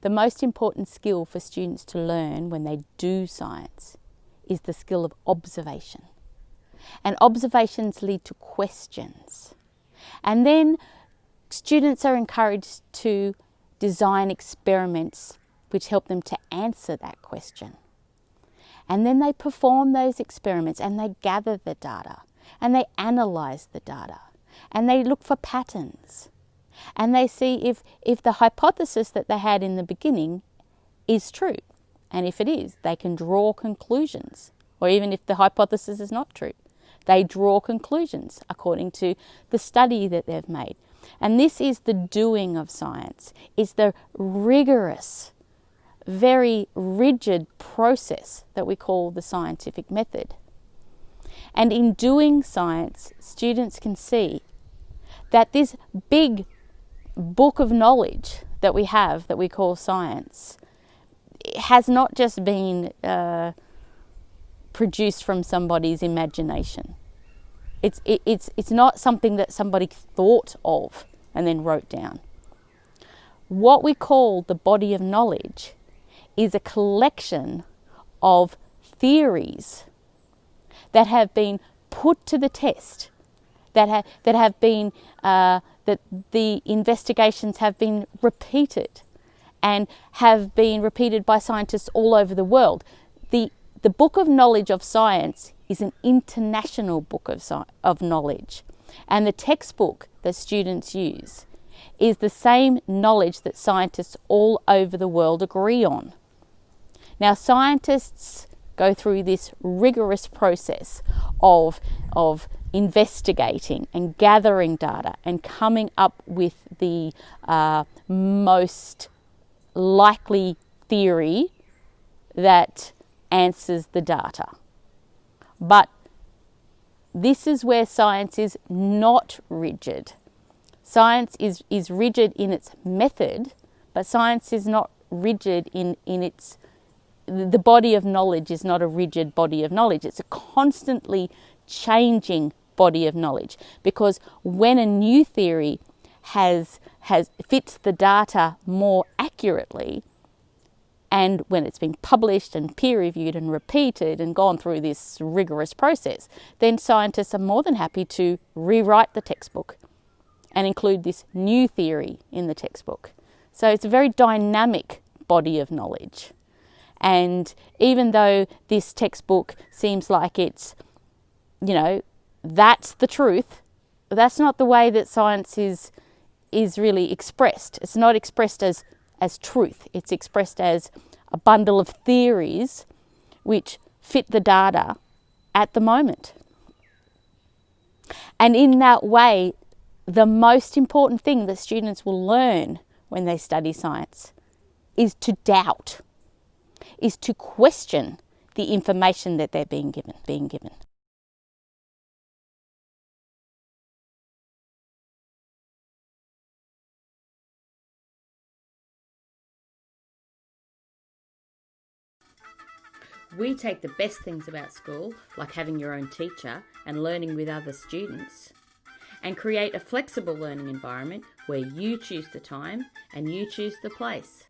The most important skill for students to learn when they do science is the skill of observation. And observations lead to questions. And then students are encouraged to design experiments which help them to answer that question. And then they perform those experiments and they gather the data and they analyse the data and they look for patterns and they see if the hypothesis that they had in the beginning is true. And if it is, they can draw conclusions. Or even if the hypothesis is not true, they draw conclusions according to the study that they've made. And this is the doing of science. It's the rigorous, very rigid process that we call the scientific method. And in doing science, students can see that this big book of knowledge that we have, that we call science, has not just been produced from somebody's imagination. It's not something that somebody thought of and then wrote down. What we call the body of knowledge is a collection of theories that have been put to the test, that the investigations have been repeated and have been repeated by scientists all over the world. The book of knowledge of science is an international book of knowledge, and the textbook that students use is the same knowledge that scientists all over the world agree on. Now, scientists go through this rigorous process of investigating and gathering data and coming up with the most likely theory that answers the data. But this is where science is not rigid. Science is rigid in its method, but science is not rigid in its... The body of knowledge is not a rigid body of knowledge. It's a constantly changing body of knowledge, because when a new theory fits the data more accurately, and when it's been published and peer-reviewed and repeated and gone through this rigorous process, then scientists are more than happy to rewrite the textbook and include this new theory in the textbook. So it's a very dynamic body of knowledge. And even though this textbook seems like it's, that's the truth, that's not the way that science is really expressed. It's not expressed as truth. It's expressed as a bundle of theories which fit the data at the moment. And in that way, the most important thing that students will learn when they study science is to doubt, is to question the information that they're being given. We take the best things about school, like having your own teacher and learning with other students, and create a flexible learning environment where you choose the time and you choose the place.